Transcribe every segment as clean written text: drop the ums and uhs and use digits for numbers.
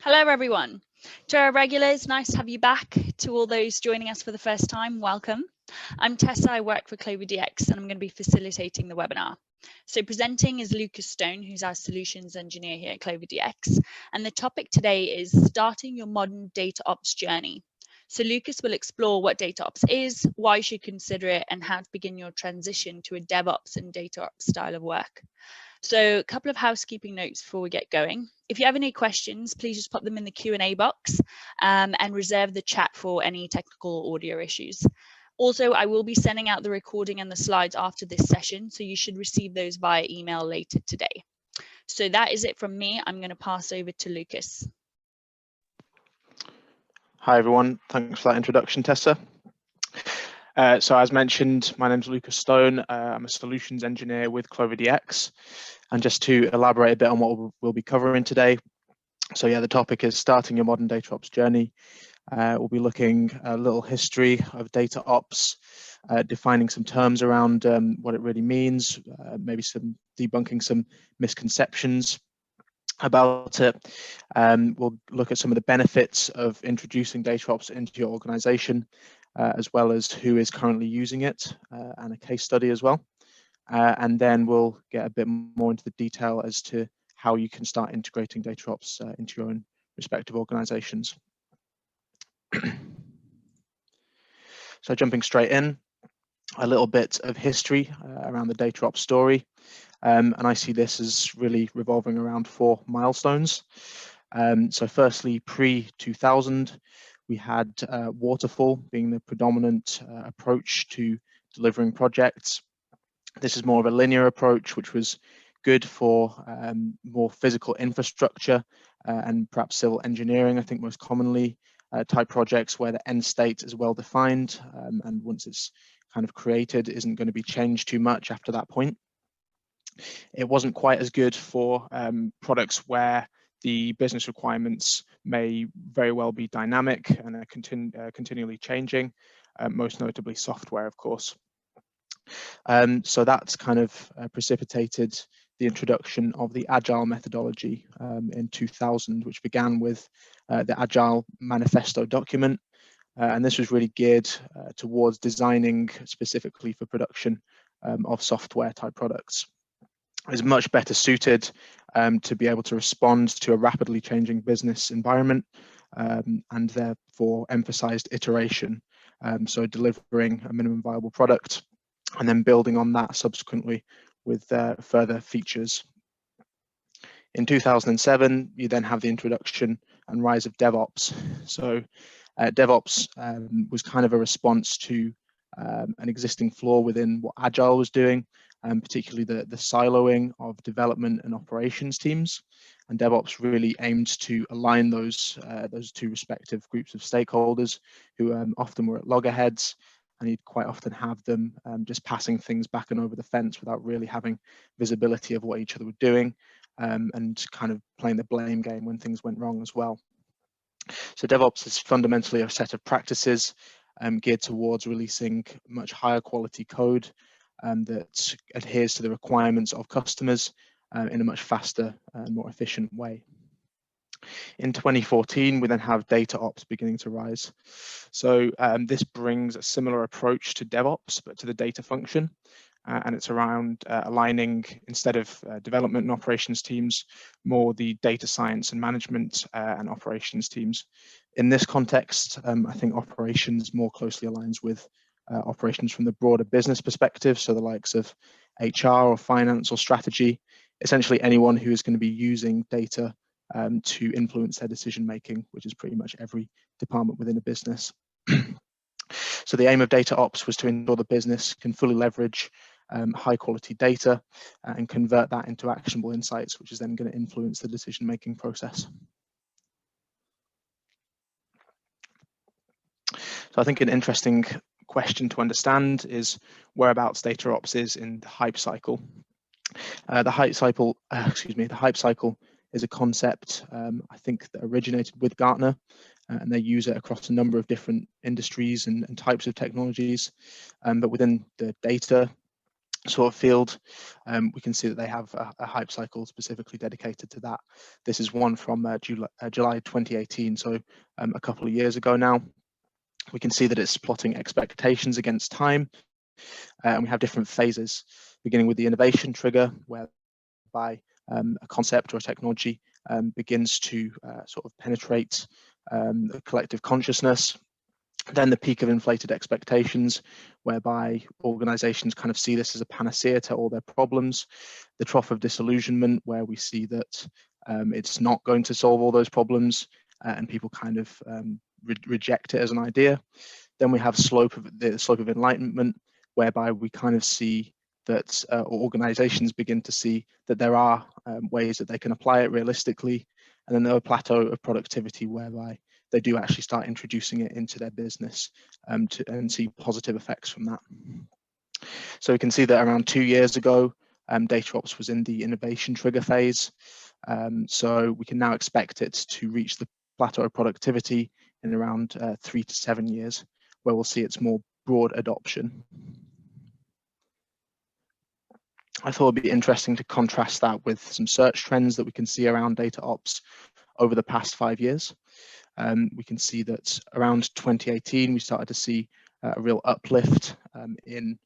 Hello, everyone. To our regulars, nice to have you back. To all those joining us for the first time, welcome. I'm Tessa, I work for CloverDX, and I'm going to be facilitating the webinar. So presenting is Lucas Stone, who's our solutions engineer here at CloverDX. And the topic today is starting your modern data ops journey. So Lucas will explore what data ops is, why you should consider it, and how to begin your transition to a DevOps and DataOps style of work. So a couple of housekeeping notes before we get going. If you have any questions, please just pop them in the Q&A box and reserve the chat for any technical audio issues. Also, I will be sending out the recording and the slides after this session, so you should receive those via email later today. So that is it from me. I'm going to pass over to Lucas. Hi, everyone. Thanks for that introduction, Tessa. So as mentioned, my name is Lucas Stone. I'm a solutions engineer with CloverDX. And just to elaborate a bit on what we'll be covering today. So yeah, the topic is starting your modern data ops journey. We'll be looking at a little history of data ops, defining some terms around what it really means, maybe some debunking some misconceptions about it. We'll look at some of the benefits of introducing data ops into your organization, as well as who is currently using it, and a case study as well. And then we'll get a bit more into the detail as to how you can start integrating data ops into your own respective organizations. So jumping straight in, a little bit of history around the data ops story. And I see this as really revolving around 4 milestones. So firstly, pre-2000, we had waterfall being the predominant approach to delivering projects. This is more of a linear approach, which was good for more physical infrastructure and perhaps civil engineering, I think most commonly, type projects where the end state is well defined, and once it's kind of created, isn't going to be changed too much after that point. It wasn't quite as good for products where the business requirements may very well be dynamic and are continually changing, most notably software, of course. So that's kind of precipitated the introduction of the agile methodology in 2000, which began with the Agile Manifesto document. And this was really geared towards designing specifically for production of software type products. Is much better suited to be able to respond to a rapidly changing business environment, and therefore emphasized iteration. So delivering a minimum viable product and then building on that subsequently with further features. In 2007, you then have the introduction and rise of DevOps. So DevOps was kind of a response to an existing flaw within what Agile was doing, particularly the siloing of development and operations teams. And DevOps really aimed to align those two respective groups of stakeholders who often were at loggerheads, and you'd quite often have them just passing things back and over the fence without really having visibility of what each other were doing, and kind of playing the blame game when things went wrong as well. So DevOps is fundamentally a set of practices geared towards releasing much higher quality code that adheres to the requirements of customers in a much faster and more efficient way. In 2014, we then have data ops beginning to rise. So this brings a similar approach to DevOps, but to the data function. And it's around aligning, instead of development and operations teams, more the data science and management and operations teams. In this context, I think operations more closely aligns with operations from the broader business perspective. So the likes of HR or finance or strategy, essentially anyone who is going to be using data to influence their decision making, which is pretty much every department within a business. So the aim of data ops was to ensure the business can fully leverage high quality data and convert that into actionable insights, which is then going to influence the decision making process. So I think an interesting question to understand is whereabouts data ops is in the hype cycle. The hype cycle is a concept I think that originated with Gartner, and they use it across a number of different industries and types of technologies. But within the data sort of field. We can see that they have a hype cycle specifically dedicated to that. This is one from July 2018, so a couple of years ago now. We can see that it's plotting expectations against time, and we have different phases, beginning with the innovation trigger, whereby a concept or a technology begins to sort of penetrate the collective consciousness. Then the peak of inflated expectations, whereby organizations kind of see this as a panacea to all their problems. The trough of disillusionment, where we see that it's not going to solve all those problems, and people kind of reject it as an idea. Then we have the slope of enlightenment, whereby we kind of see that organizations begin to see that there are ways that they can apply it realistically. And then the plateau of productivity, whereby they do actually start introducing it into their business and see positive effects from that. So we can see that around 2 years ago, DataOps was in the innovation trigger phase. So we can now expect it to reach the plateau of productivity in around 3 to 7 years, where we'll see its more broad adoption. I thought it'd be interesting to contrast that with some search trends that we can see around DataOps over the past 5 years. We can see that around 2018, we started to see a real uplift in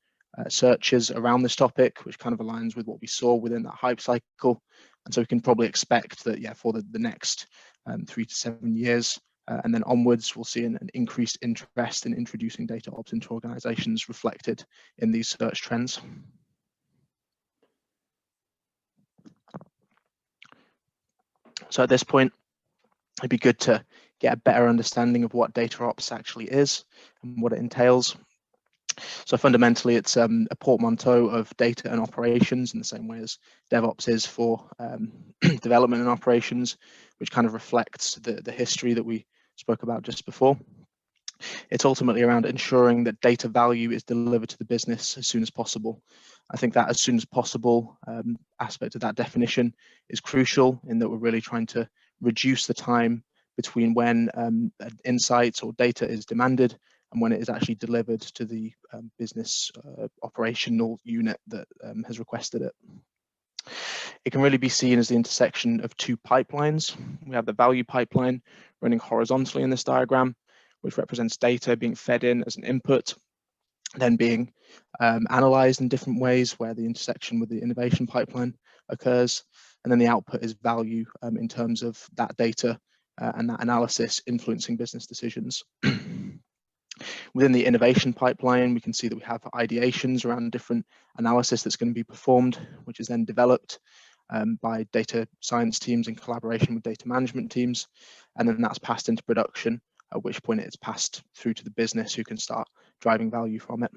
searches around this topic, which kind of aligns with what we saw within that hype cycle. And so we can probably expect that, yeah, for the next 3 to 7 years, and then onwards, we'll see an increased interest in introducing DataOps into organizations reflected in these search trends. So at this point, it'd be good to get a better understanding of what DataOps actually is and what it entails. So fundamentally, it's a portmanteau of data and operations in the same way as DevOps is for development and operations, which kind of reflects the history that we spoke about just before. It's ultimately around ensuring that data value is delivered to the business as soon as possible. I think that as soon as possible aspect of that definition is crucial, in that we're really trying to reduce the time between when insights or data is demanded and when it is actually delivered to the business operational unit that has requested it. It can really be seen as the intersection of two pipelines. We have the value pipeline running horizontally in this diagram, which represents data being fed in as an input, then being analyzed in different ways, where the intersection with the innovation pipeline occurs. And then the output is value in terms of that data and that analysis influencing business decisions. Within the innovation pipeline, we can see that we have ideations around different analysis that's going to be performed, which is then developed by data science teams in collaboration with data management teams. And then that's passed into production, at which point it's passed through to the business, who can start driving value from it.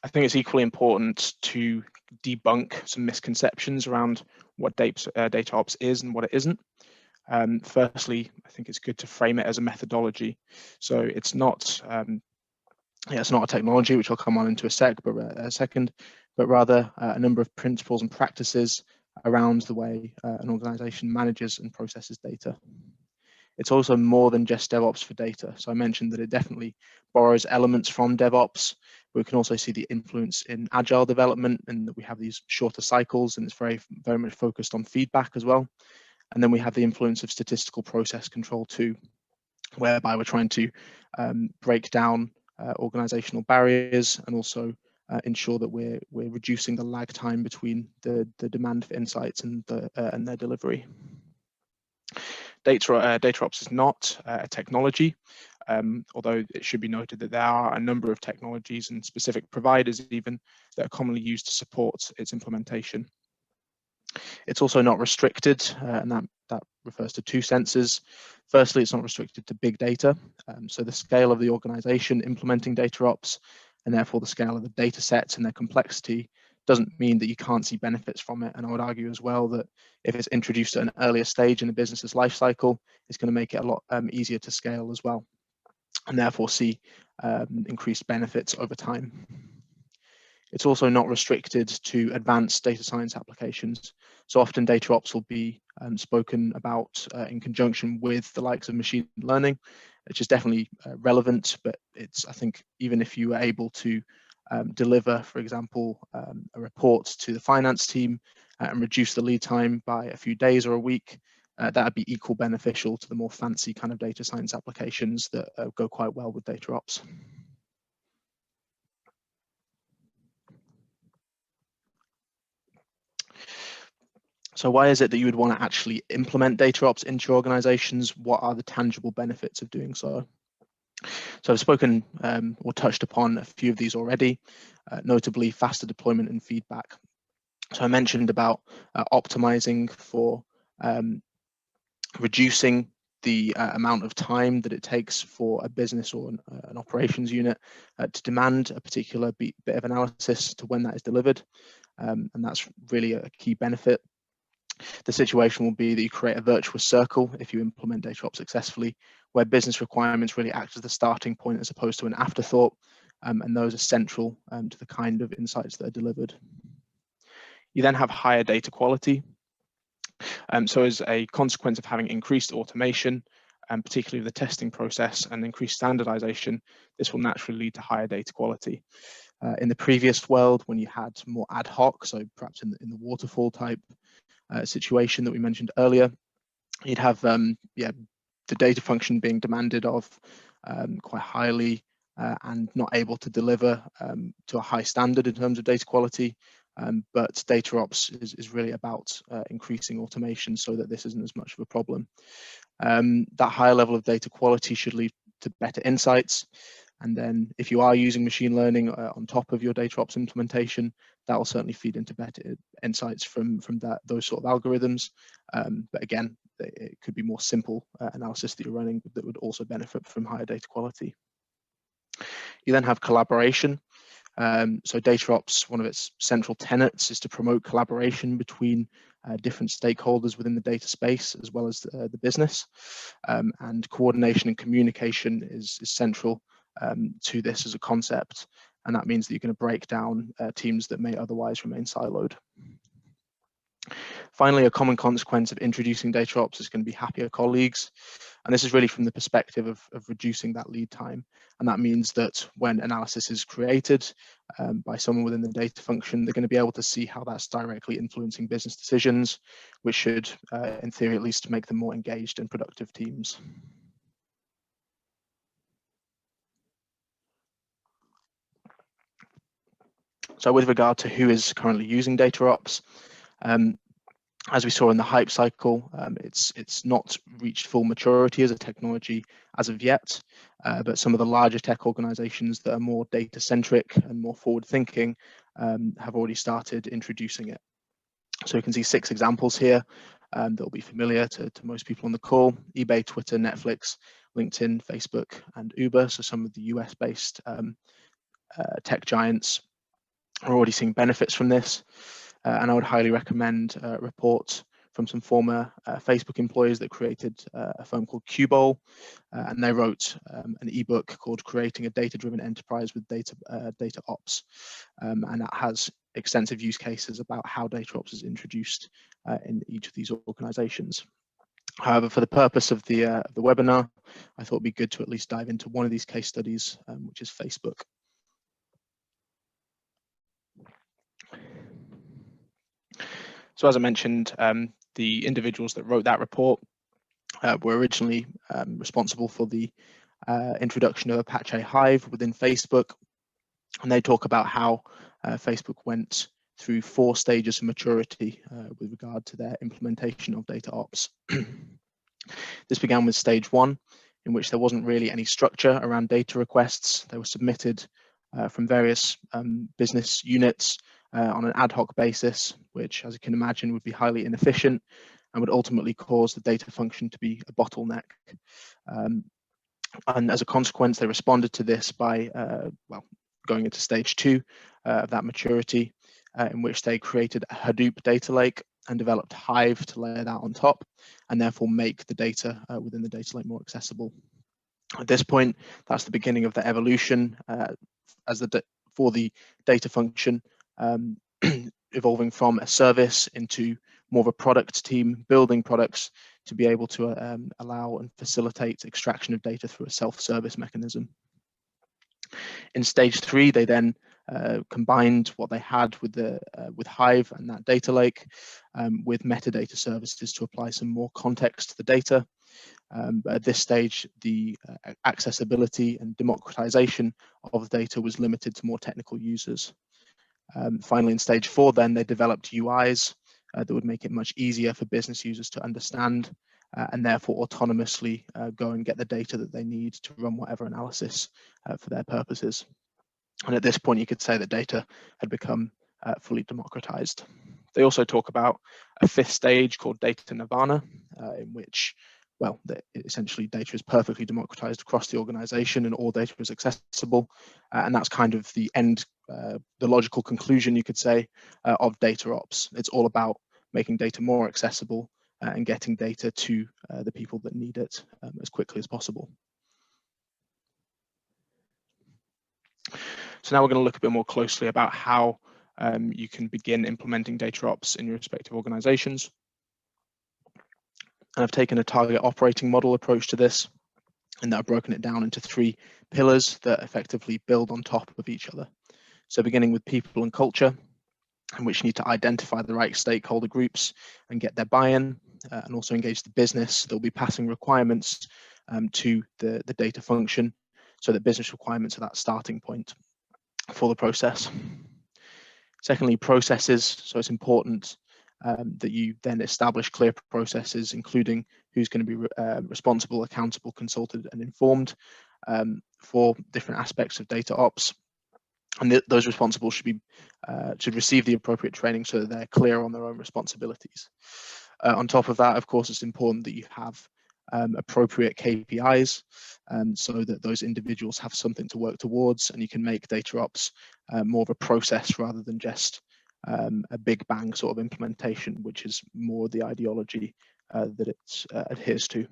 I think it's equally important to debunk some misconceptions around what DataOps is and what it isn't. Firstly, I think it's good to frame it as a methodology. So it's not it's not a technology, which I'll come on into a second, but rather a number of principles and practices around the way an organization manages and processes data. It's also more than just DevOps for data. So I mentioned that it definitely borrows elements from DevOps, but we can also see the influence in agile development, and that we have these shorter cycles, and it's very much focused on feedback as well. And then we have the influence of statistical process control too, whereby we're trying to break down organizational barriers and also ensure that we're reducing the lag time between the demand for insights and their delivery. DataOps is not a technology, although it should be noted that there are a number of technologies and specific providers even that are commonly used to support its implementation. It's also not restricted, and that refers to two senses. Firstly, it's not restricted to big data, so the scale of the organization implementing DataOps, and therefore the scale of the data sets and their complexity, doesn't mean that you can't see benefits from it. And I would argue as well that if it's introduced at an earlier stage in the business's life cycle, it's going to make it a lot easier to scale as well, and therefore see increased benefits over time. It's also not restricted to advanced data science applications. So often DataOps will be spoken about in conjunction with the likes of machine learning, which is definitely relevant, but I think even if you were able to deliver, for example, a report to the finance team and reduce the lead time by a few days or a week, that would be equal beneficial to the more fancy kind of data science applications that go quite well with data ops. So why is it that you would want to actually implement data ops into your organizations? What are the tangible benefits of doing so? So I've spoken or touched upon a few of these already, notably faster deployment and feedback. So I mentioned about optimizing for reducing the amount of time that it takes for a business or an operations unit to demand a particular bit of analysis to when that is delivered. And that's really a key benefit. The situation will be that you create a virtuous circle if you implement data ops successfully, where business requirements really act as the starting point as opposed to an afterthought, and those are central to the kind of insights that are delivered. You then have higher data quality. So as a consequence of having increased automation, and particularly the testing process and increased standardization, this will naturally lead to higher data quality. In the previous world, when you had more ad hoc, so perhaps in the waterfall type situation that we mentioned earlier, you'd have the data function being demanded of quite highly and not able to deliver to a high standard in terms of data quality. But data ops is really about increasing automation so that this isn't as much of a problem. That higher level of data quality should lead to better insights. And then if you are using machine learning on top of your data ops implementation, that will certainly feed into better insights from those sort of algorithms. But again, it could be more simple analysis that you're running that would also benefit from higher data quality. You then have collaboration. So data ops, one of its central tenets is to promote collaboration between different stakeholders within the data space as well as the business. And coordination and communication is central to this as a concept. And that means that you're going to break down teams that may otherwise remain siloed. Finally, a common consequence of introducing data ops is going to be happier colleagues. And this is really from the perspective of reducing that lead time. And that means that when analysis is created by someone within the data function, they're going to be able to see how that's directly influencing business decisions, which should, in theory at least, make them more engaged and productive teams. So with regard to who is currently using data ops, as we saw in the hype cycle, it's not reached full maturity as a technology as of yet, but some of the larger tech organizations that are more data centric and more forward thinking have already started introducing it. So you can see 6 examples here that will be familiar to most people on the call: eBay, Twitter, Netflix, LinkedIn, Facebook, and Uber. So some of the US based tech giants are already seeing benefits from this. And I would highly recommend a report from some former Facebook employees that created a firm called Qbol, and they wrote an ebook called "Creating a Data-Driven Enterprise with Data Ops," and that has extensive use cases about how data ops is introduced in each of these organizations. However, for the purpose of the webinar, I thought it'd be good to at least dive into one of these case studies, which is Facebook. So as I mentioned, the individuals that wrote that report were originally responsible for the introduction of Apache Hive within Facebook. And they talk about how Facebook went through 4 stages of maturity with regard to their implementation of data ops. This began with stage 1, in which there wasn't really any structure around data requests. They were submitted from various business units on an ad hoc basis, which, as you can imagine, would be highly inefficient and would ultimately cause the data function to be a bottleneck. And as a consequence, they responded to this by going into stage 2 of that maturity, in which they created a Hadoop data lake and developed Hive to layer that on top, and therefore make the data within the data lake more accessible. At this point, that's the beginning of the evolution for the data function, evolving from a service into more of a product team building products to be able to allow and facilitate extraction of data through a self-service mechanism. In stage 3, they then combined what they had with Hive and that data lake with metadata services to apply some more context to the data. But at this stage, the accessibility and democratization of the data was limited to more technical users. Finally, in stage 4, then they developed UIs that would make it much easier for business users to understand and therefore autonomously go and get the data that they need to run whatever analysis for their purposes. And at this point, you could say that data had become fully democratized. They also talk about a 5th stage called data nirvana, in which, well, essentially data is perfectly democratized across the organization and all data is accessible. And that's kind of the end, the logical conclusion, you could say, of data ops. It's all about making data more accessible and getting data to the people that need it as quickly as possible. So now we're going to look a bit more closely about how you can begin implementing data ops in your respective organizations. And I've taken a target operating model approach to this, and that I've broken it down into 3 pillars that effectively build on top of each other. So beginning with people and culture, in which you need to identify the right stakeholder groups and get their buy-in, and also engage the business that will be passing requirements to the data function, so that business requirements are that starting point for the process. Secondly, processes. So it's important that you then establish clear processes, including who's going to be responsible, accountable, consulted, and informed for different aspects of data ops. And those responsible should receive the appropriate training so that they're clear on their own responsibilities. On top of that, of course, it's important that you have appropriate KPIs so that those individuals have something to work towards, and you can make data ops more of a process rather than just a big bang sort of implementation, which is more the ideology that it adheres to.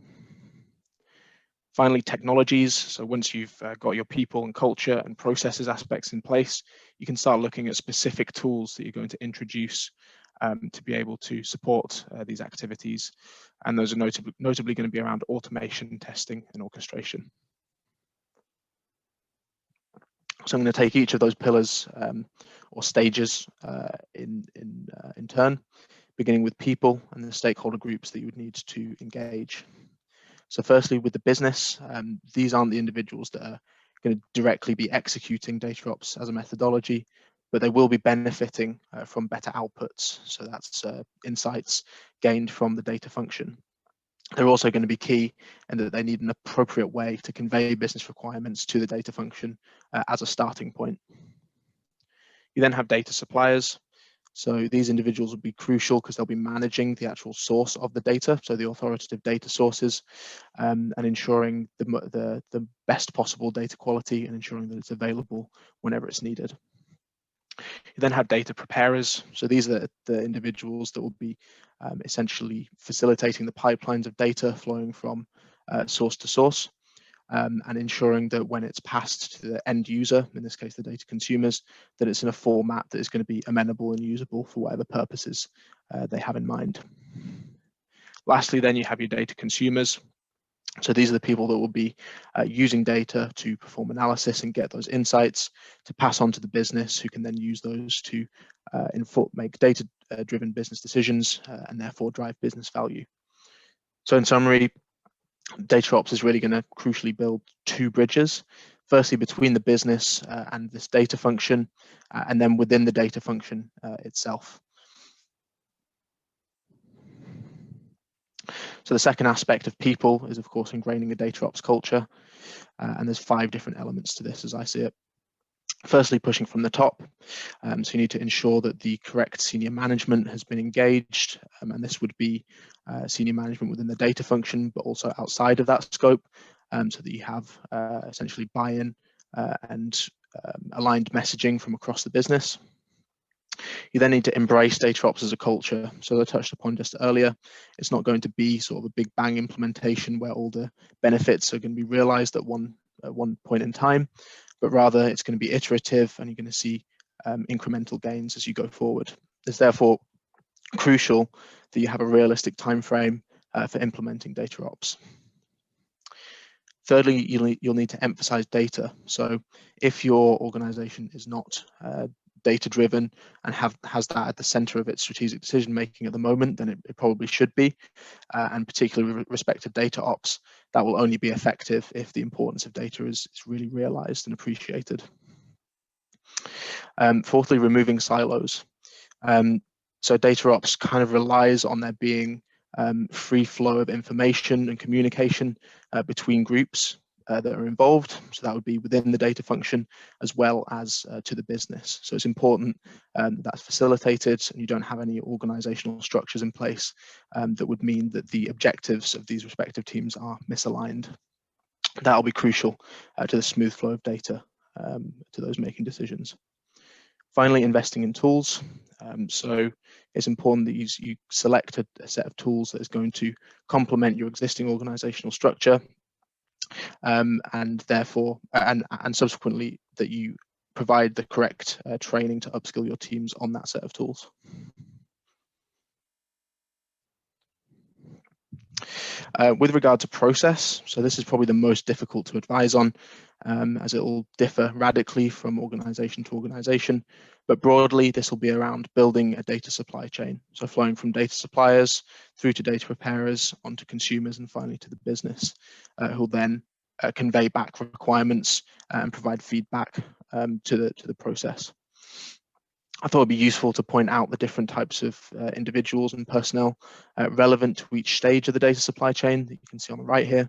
Finally, technologies. So once you've got your people and culture and processes aspects in place, you can start looking at specific tools that you're going to introduce to be able to support these activities. And those are notably going to be around automation, testing, and orchestration. So I'm going to take each of those pillars or stages in turn, beginning with people and the stakeholder groups that you would need to engage. So firstly, with the business, these aren't the individuals that are going to directly be executing data ops as a methodology, but they will be benefiting from better outputs. So that's insights gained from the data function. They're also going to be key in that they need an appropriate way to convey business requirements to the data function as a starting point. You then have data suppliers. So these individuals will be crucial because they'll be managing the actual source of the data, so the authoritative data sources, and ensuring the best possible data quality and ensuring that it's available whenever it's needed. You then have data preparers. So these are the individuals that will be essentially facilitating the pipelines of data flowing from source to source. And ensuring that when it's passed to the end user, in this case the data consumers, that it's in a format that is going to be amenable and usable for whatever purposes they have in mind. Lastly, then you have your data consumers. So these are the people that will be using data to perform analysis and get those insights to pass on to the business, who can then use those to make data-driven business decisions and therefore drive business value. So in summary, data ops is really going to crucially build 2 bridges. Firstly, between the business and this data function, and then within the data function itself. So the second aspect of people is, of course, ingraining a data ops culture. And there's 5 different elements to this as I see it. Firstly, pushing from the top. So you need to ensure that the correct senior management has been engaged, and this would be senior management within the data function, but also outside of that scope, so that you have essentially buy-in and aligned messaging from across the business. You then need to embrace data ops as a culture. So as I touched upon just earlier, it's not going to be sort of a big bang implementation where all the benefits are going to be realized at one point in time, but rather it's going to be iterative, and you're going to see incremental gains as you go forward. There's therefore crucial that you have a realistic time frame for implementing data ops. Thirdly, you'll need to emphasize data. So if your organization is not data driven and has that at the center of its strategic decision making at the moment, then it probably should be. And particularly with respect to data ops, that will only be effective if the importance of data is really realized and appreciated. Fourthly, removing silos. So data ops kind of relies on there being free flow of information and communication between groups that are involved. So that would be within the data function as well as to the business. So it's important that's facilitated and you don't have any organizational structures in place that would mean that the objectives of these respective teams are misaligned. That will be crucial to the smooth flow of data to those making decisions. Finally, investing in tools. So it's important that you select a set of tools that is going to complement your existing organizational structure, and therefore, and subsequently that you provide the correct training to upskill your teams on that set of tools. With regard to process, so this is probably the most difficult to advise on, as it will differ radically from organization to organization. But broadly, this will be around building a data supply chain, so flowing from data suppliers through to data preparers, onto consumers, and finally to the business, who will then convey back requirements and provide feedback to the process. I thought it'd be useful to point out the different types of individuals and personnel relevant to each stage of the data supply chain that you can see on the right here.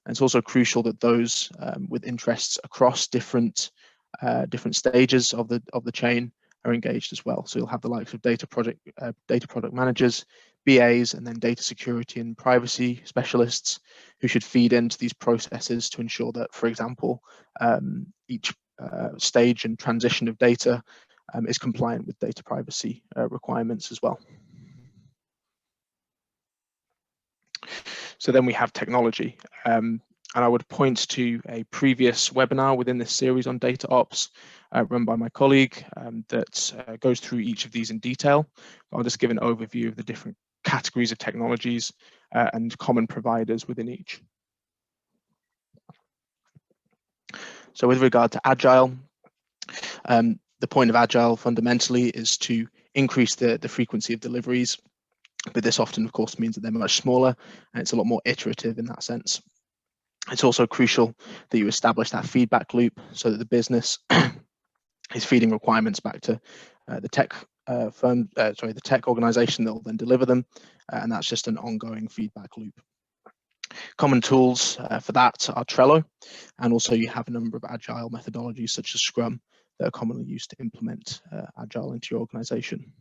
And it's also crucial that those with interests across different stages of the chain are engaged as well. So you'll have the likes of data product managers, BAs, and then data security and privacy specialists who should feed into these processes to ensure that, for example, each stage and transition of data is compliant with data privacy requirements as well. So then we have technology. And I would point to a previous webinar within this series on data ops run by my colleague that goes through each of these in detail. I'll just give an overview of the different categories of technologies and common providers within each. So with regard to agile, the point of agile fundamentally is to increase the frequency of deliveries, but this often, of course, means that they're much smaller and it's a lot more iterative in that sense. It's also crucial that you establish that feedback loop so that the business is feeding requirements back to the tech the tech organization that will then deliver them, and that's just an ongoing feedback loop. Common tools for that are Trello, and also you have a number of agile methodologies such as Scrum that are commonly used to implement agile into your organization.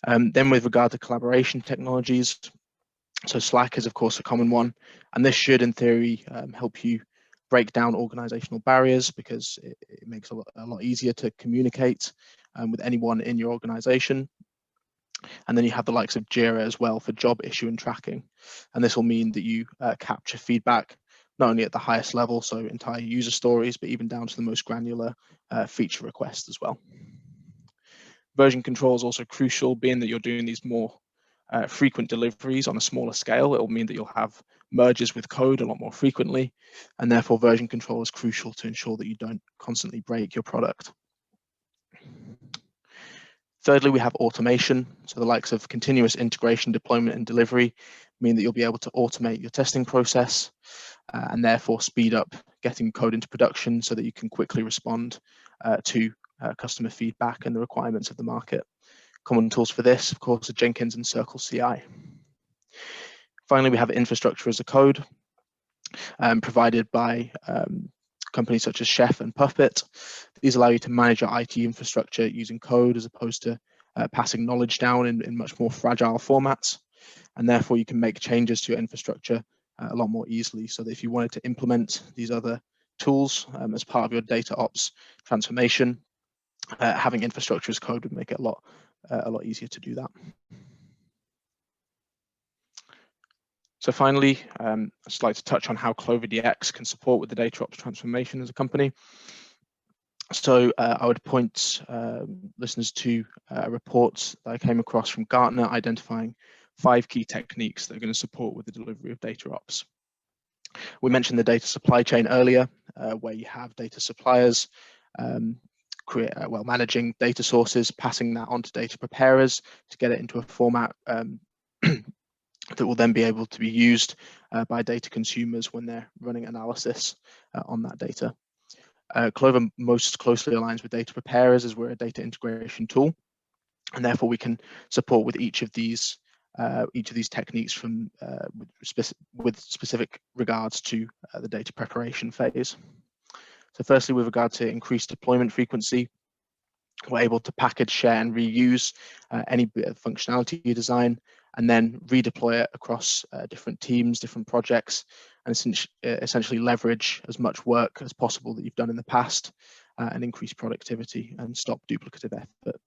Then with regard to collaboration technologies, so Slack is of course a common one, and this should in theory help you break down organizational barriers because it makes it a lot easier to communicate with anyone in your organization. And then you have the likes of Jira as well for job issue and tracking, and this will mean that you capture feedback not only at the highest level, so entire user stories, but even down to the most granular feature requests as well. Version control is also crucial, being that you're doing these more frequent deliveries on a smaller scale. It will mean that you'll have merges with code a lot more frequently, and therefore version control is crucial to ensure that you don't constantly break your product. Thirdly, we have automation. So the likes of continuous integration, deployment, and delivery mean that you'll be able to automate your testing process and therefore speed up getting code into production so that you can quickly respond to customer feedback and the requirements of the market. Common tools for this, of course, are Jenkins and Circle CI. Finally, we have infrastructure as a code provided by companies such as Chef and Puppet. These allow you to manage your IT infrastructure using code as opposed to passing knowledge down in much more fragile formats. And therefore, you can make changes to your infrastructure a lot more easily. So that if you wanted to implement these other tools as part of your data ops transformation, having infrastructure as code would make it a lot easier to do that. So finally, I'd just like to touch on how CloverDX can support with the data ops transformation as a company. So I would point listeners to a report that I came across from Gartner identifying 5 key techniques that are going to support with the delivery of data ops. We mentioned the data supply chain earlier, where you have data suppliers managing data sources, passing that on to data preparers to get it into a format that will then be able to be used by data consumers when they're running analysis on that data. Clover most closely aligns with data preparers as we're a data integration tool, and therefore we can support with each of these techniques from with specific regards to the data preparation phase. So firstly, with regard to increased deployment frequency, we're able to package, share, and reuse any bit of functionality you design, and then redeploy it across different teams, different projects, and essentially leverage as much work as possible that you've done in the past and increase productivity and stop duplicative effort.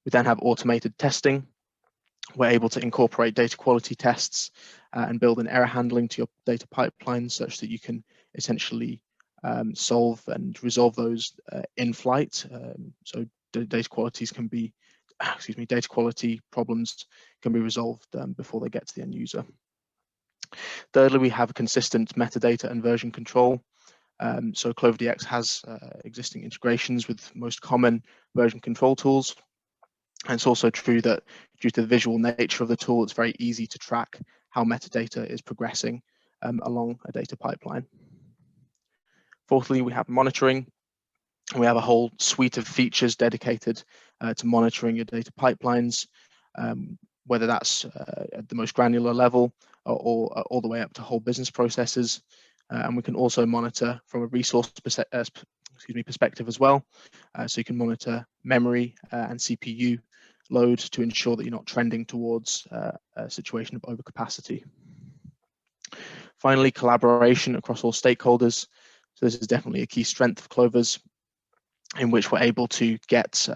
We then have automated testing. We're able to incorporate data quality tests and build an error handling to your data pipeline such that you can essentially solve and resolve those in flight. So data quality problems can be resolved before they get to the end user. Thirdly, we have a consistent metadata and version control. So CloverDX has existing integrations with most common version control tools. And it's also true that due to the visual nature of the tool, it's very easy to track how metadata is progressing along a data pipeline. Fourthly, we have monitoring. We have a whole suite of features dedicated to monitoring your data pipelines, whether that's at the most granular level or all the way up to whole business processes. And we can also monitor from a resource perspective as well. So you can monitor memory and CPU load to ensure that you're not trending towards a situation of overcapacity. Finally, collaboration across all stakeholders. So this is definitely a key strength of Clover's, in which we're able to get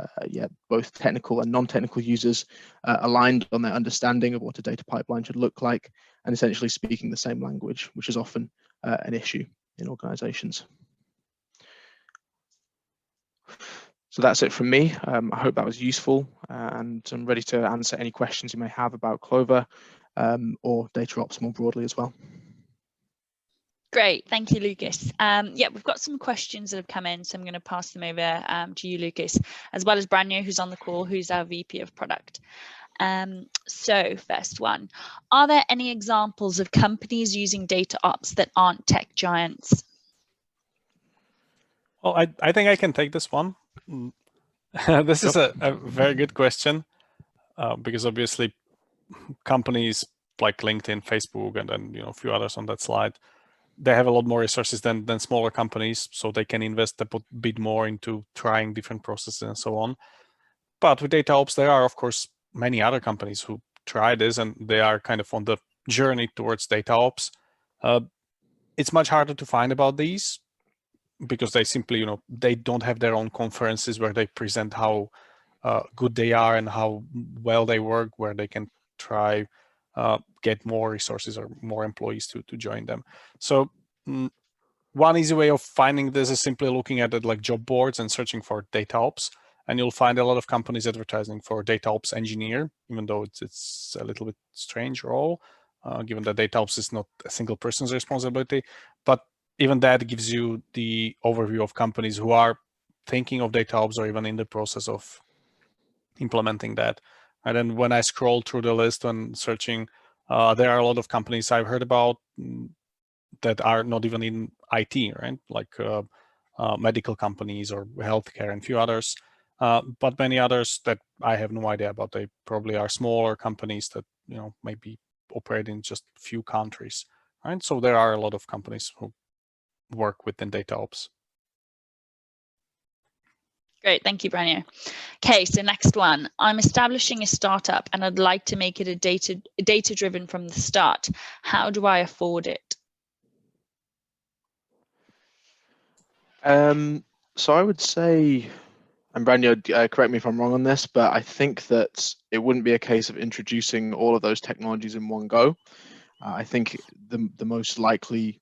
both technical and non-technical users aligned on their understanding of what a data pipeline should look like, and essentially speaking the same language, which is often an issue in organizations. So that's it from me. I hope that was useful, and I'm ready to answer any questions you may have about Clover or data ops more broadly as well. Great, thank you, Lucas. Yeah, we've got some questions that have come in, so I'm going to pass them over to you, Lucas, as well as Branyo, who's on the call, who's our VP of Product. So first one, are there any examples of companies using data ops that aren't tech giants? Well, I think I can take this one. This is a very good question because obviously companies like LinkedIn, Facebook, and then a few others on that slide, they have a lot more resources than smaller companies, so they can invest a bit more into trying different processes and so on. But with data ops, there are of course many other companies who try this, and they are kind of on the journey towards data ops. It's much harder to find about these because they simply, they don't have their own conferences where they present how good they are and how well they work, where they can try get more resources or more employees to join them. So one easy way of finding this is simply looking at it like job boards and searching for data ops, and you'll find a lot of companies advertising for data ops engineer, even though it's a little bit strange role, given that data ops is not a single person's responsibility. But even that gives you the overview of companies who are thinking of data ops or even in the process of implementing that. And then when I scroll through the list and searching, there are a lot of companies I've heard about that are not even in IT, right? Like medical companies or healthcare and a few others. But many others that I have no idea about. They probably are smaller companies that maybe operate in just a few countries, right? So there are a lot of companies who work within data ops. Great, thank you, Branyo. Okay, so next one. I'm establishing a startup and I'd like to make it a data-driven from the start. How do I afford it? So I would say, and Branyo, correct me if I'm wrong on this, but I think that it wouldn't be a case of introducing all of those technologies in one go. I think the most likely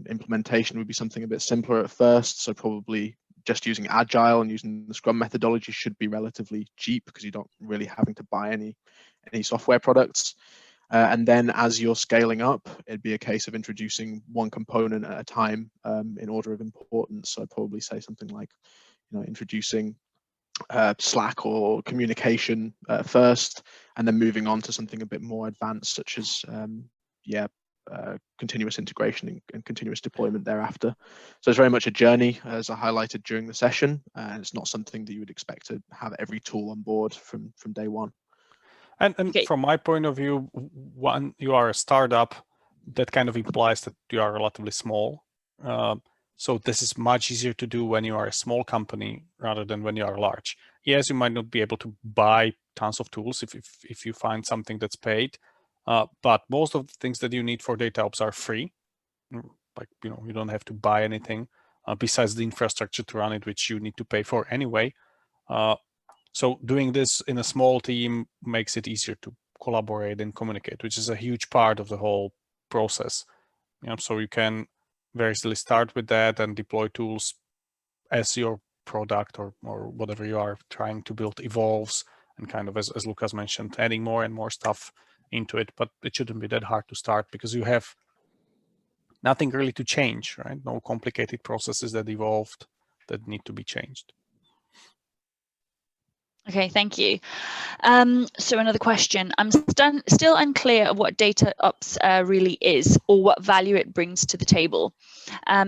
implementation would be something a bit simpler at first, so probably just using agile and using the Scrum methodology should be relatively cheap because you're not really having to buy any software products. And then as you're scaling up, it'd be a case of introducing one component at a time in order of importance. So I'd probably say something like, introducing Slack or communication first, and then moving on to something a bit more advanced, such as continuous integration and continuous deployment thereafter. So it's very much a journey, as I highlighted during the session, and it's not something that you would expect to have every tool on board from day one. And from my point of view, when you are a startup, that kind of implies that you are relatively small. So this is much easier to do when you are a small company rather than when you are large. Yes, you might not be able to buy tons of tools if you find something that's paid, but most of the things that you need for DataOps are free. Like, you don't have to buy anything besides the infrastructure to run it, which you need to pay for anyway. So doing this in a small team makes it easier to collaborate and communicate, which is a huge part of the whole process. So you can very easily start with that and deploy tools as your product or whatever you are trying to build evolves, and kind of, as Lucas mentioned, adding more and more stuff into it. But it shouldn't be that hard to start because you have nothing really to change, right? No complicated processes that evolved that need to be changed. Okay, thank you. So another question. I'm still unclear of what DataOps really is, or what value it brings to the table.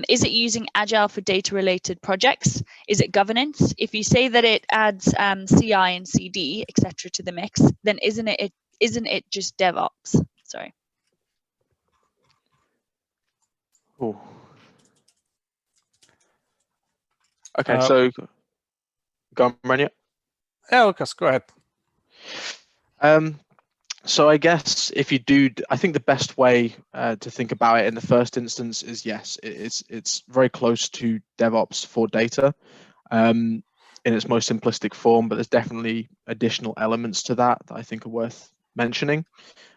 Is it using Agile for data-related projects? Is it governance? If you say that it adds CI and CD, etc., to the mix, then isn't it just DevOps? Sorry. Oh. Okay, so go on, Rania. Yeah, Lucas, go ahead. So I guess if you do, I think the best way to think about it in the first instance is, yes, it's very close to DevOps for data in its most simplistic form, but there's definitely additional elements to that I think are worth mentioning.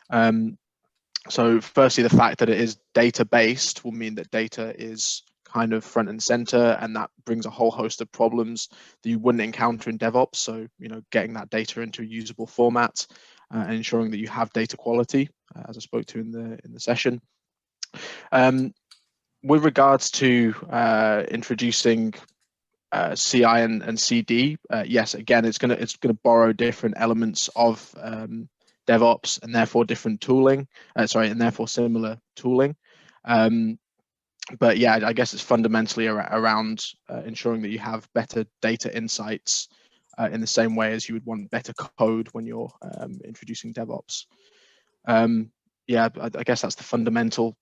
So firstly, the fact that it is data-based will mean that data is kind of front and center, and that brings a whole host of problems that you wouldn't encounter in DevOps. So, getting that data into a usable format and ensuring that you have data quality, as I spoke to in the session. With regards to introducing CI and CD, yes, again, it's gonna borrow different elements of DevOps and therefore different tooling. And therefore similar tooling. But yeah, I guess it's fundamentally around ensuring that you have better data insights in the same way as you would want better code when you're introducing DevOps. Yeah, I guess that's the fundamental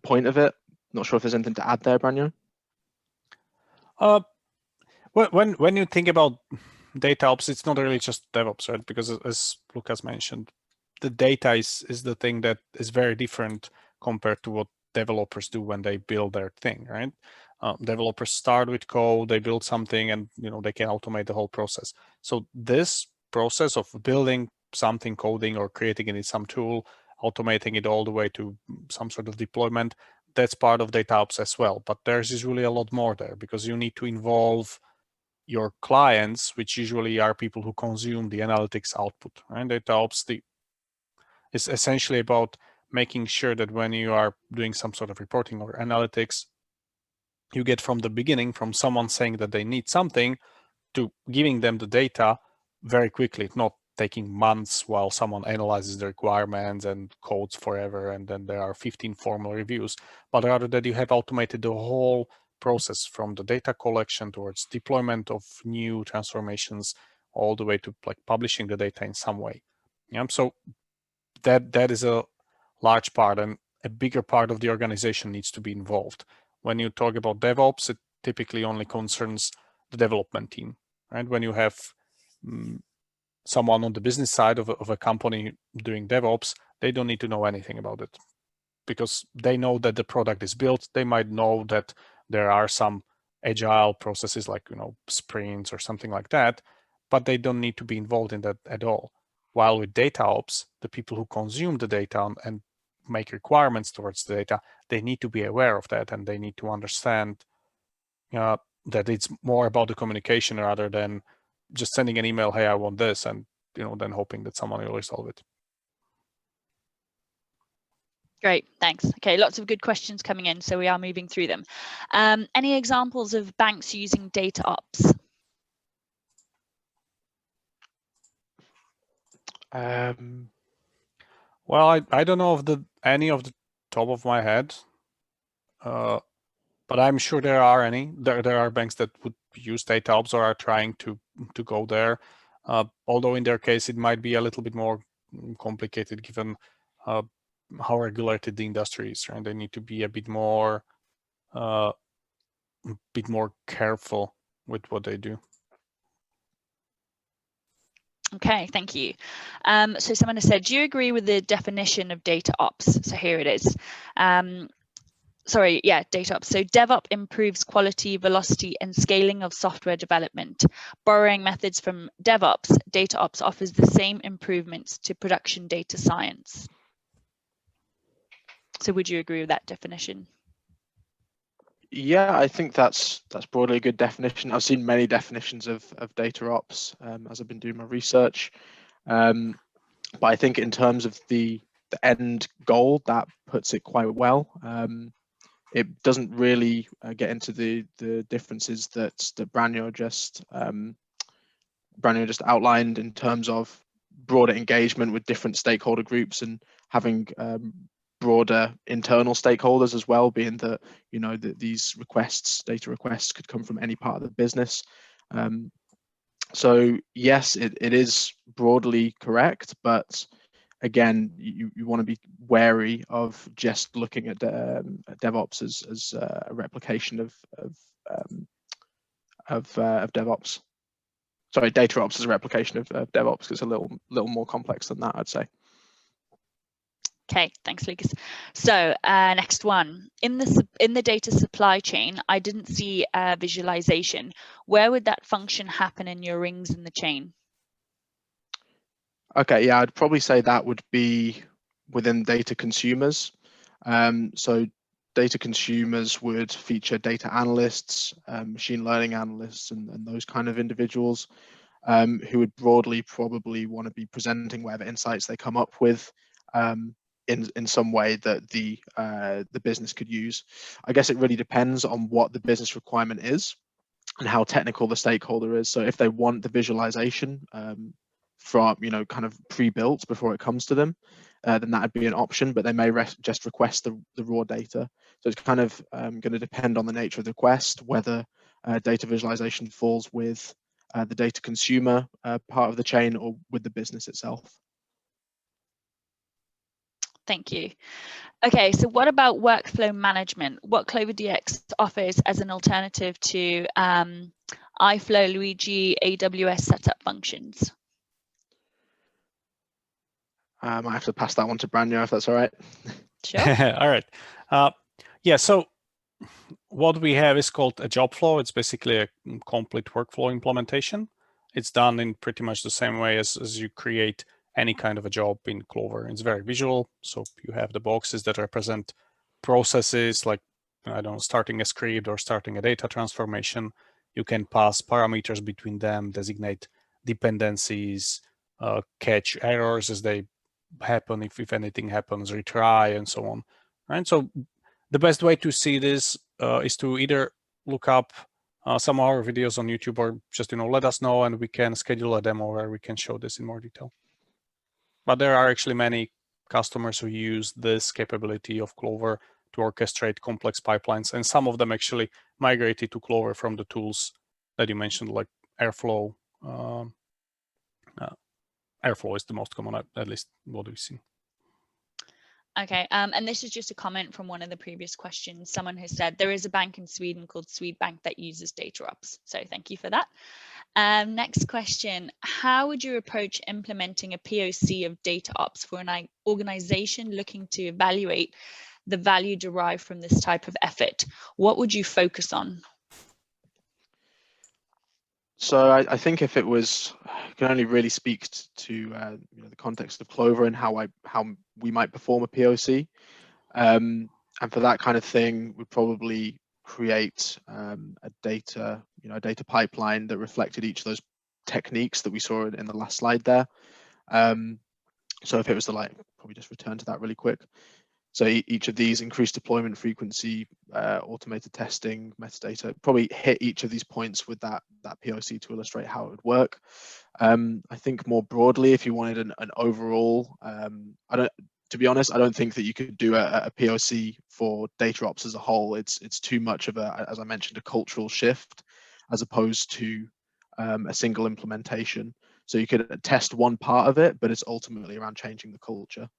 point of it. Not sure if there's anything to add there, Branyo. When you think about DataOps, it's not really just DevOps, right? Because as Lucas mentioned, the data is the thing that is very different compared to what developers do when they build their thing, right? Developers start with code, they build something, and they can automate the whole process. So this process of building something, coding or creating it in some tool, automating it all the way to some sort of deployment, that's part of DataOps as well. But there's usually a lot more there because you need to involve your clients, which usually are people who consume the analytics output, right? DataOps is essentially about making sure that when you are doing some sort of reporting or analytics, you get from the beginning, from someone saying that they need something to giving them the data very quickly, not taking months while someone analyzes the requirements and codes forever, and then there are 15 formal reviews, but rather that you have automated the whole process from the data collection towards deployment of new transformations all the way to like publishing the data in some way. Yeah, so that is a large part, and a bigger part of the organization needs to be involved. When you talk about DevOps, it typically only concerns the development team, right? When you have someone on the business side of a company doing DevOps, they don't need to know anything about it because they know that the product is built. They might know that there are some agile processes like sprints or something like that, but they don't need to be involved in that at all. While with DataOps, the people who consume the data and make requirements towards the data, they need to be aware of that, and they need to understand that it's more about the communication rather than just sending an email, hey, I want this, and then hoping that someone will resolve it. Great, thanks. Okay, lots of good questions coming in, so we are moving through them. Any examples of banks using data ops? Well, I don't know of any of the top of my head, but I'm sure there are any. There are banks that would use data ops or are trying to go there. Although in their case it might be a little bit more complicated given how regulated the industry is, and they need to be a bit more careful with what they do. Okay, thank you. So someone has said, do you agree with the definition of data ops? So here it is. Data ops. So DevOps improves quality, velocity, and scaling of software development. Borrowing methods from DevOps, data ops offers the same improvements to production data science. So would you agree with that definition? Yeah, I think that's broadly a good definition. I've seen many definitions of data ops as I've been doing my research, but I think in terms of the end goal, that puts it quite well. It doesn't really get into the differences that Branyo just outlined in terms of broader engagement with different stakeholder groups and having broader internal stakeholders as well, being that that these data requests could come from any part of the business. So yes, it is broadly correct, but again, you want to be wary of just looking at DevOps as a replication of DevOps. Sorry, data ops as a replication of DevOps, because it's a little more complex than that, I'd say. Okay, thanks, Lucas. So next one, in the data supply chain, I didn't see visualization. Where would that function happen in your rings in the chain? Okay, yeah, I'd probably say that would be within data consumers. So data consumers would feature data analysts, machine learning analysts, and those kind of individuals who would broadly probably want to be presenting whatever insights they come up with in some way that the business could use. I guess it really depends on what the business requirement is and how technical the stakeholder is. So if they want the visualization from kind of pre-built before it comes to them, then that would be an option, but they may just request the raw data. So it's kind of going to depend on the nature of the request, whether data visualization falls with the data consumer part of the chain or with the business itself. Thank you. Okay, so what about workflow management? What CloverDX offers as an alternative to iFlow, Luigi, AWS setup functions? I might have to pass that one to Branyo if that's all right. Sure. All right. Yeah, so what we have is called a job flow. It's basically a complete workflow implementation. It's done in pretty much the same way as you create any kind of a job in Clover. It's very visual. So you have the boxes that represent processes like, I don't know, starting a script or starting a data transformation. You can pass parameters between them, designate dependencies, catch errors as they happen, if anything happens, retry, and so on. Right. So the best way to see this is to either look up some of our videos on YouTube or just let us know and we can schedule a demo where we can show this in more detail. But there are actually many customers who use this capability of Clover to orchestrate complex pipelines, and some of them actually migrated to Clover from the tools that you mentioned, like Airflow. Airflow is the most common, at least what we've seen. Okay, and this is just a comment from one of the previous questions. Someone has said there is a bank in Sweden called Swedbank that uses data ops. So thank you for that. Next question, how would you approach implementing a POC of data ops for an organization looking to evaluate the value derived from this type of effort? What would you focus on? So I think if it was, I can only really speak to the context of Clover and how we might perform a POC. And for that kind of thing, we'd probably create a data pipeline that reflected each of those techniques that we saw in the last slide there. So if it was probably just return to that really quick. So each of these: increased deployment frequency, automated testing, metadata, probably hit each of these points with that POC to illustrate how it would work. I think more broadly, if you wanted an overall, to be honest, I don't think that you could do a POC for data ops as a whole. It's too much of as I mentioned, a cultural shift as opposed to a single implementation. So you could test one part of it, but it's ultimately around changing the culture.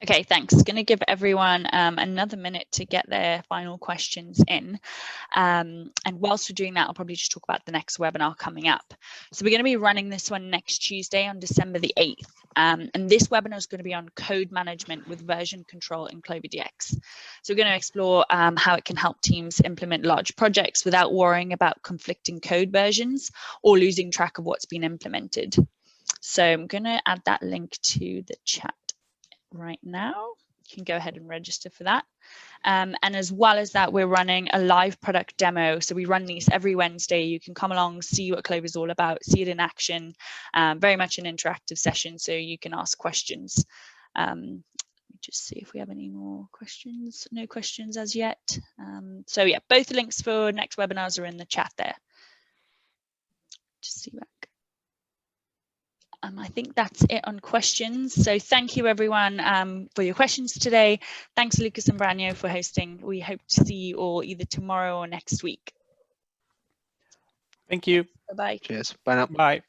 Okay, thanks. Going to give everyone another minute to get their final questions in. And whilst we're doing that, I'll probably just talk about the next webinar coming up. So we're going to be running this one next Tuesday on December the 8th. And this webinar is going to be on code management with version control in CloverDX. So we're going to explore how it can help teams implement large projects without worrying about conflicting code versions or losing track of what's been implemented. So I'm going to add that link to the chat right now. You can go ahead and register for that. And as well as that, we're running a live product demo. So we run these every Wednesday. You can come along, see what Clover is all about, see it in action. Very much an interactive session, so you can ask questions. Let me just see if we have any more questions. No questions as yet. So yeah, both links for next webinars are in the chat there. Just see back. I think that's it on questions. So thank you everyone for your questions today. Thanks Lucas and Branyo for hosting. We hope to see you all either tomorrow or next week. Thank you. Bye-bye. Cheers. Bye now. Bye.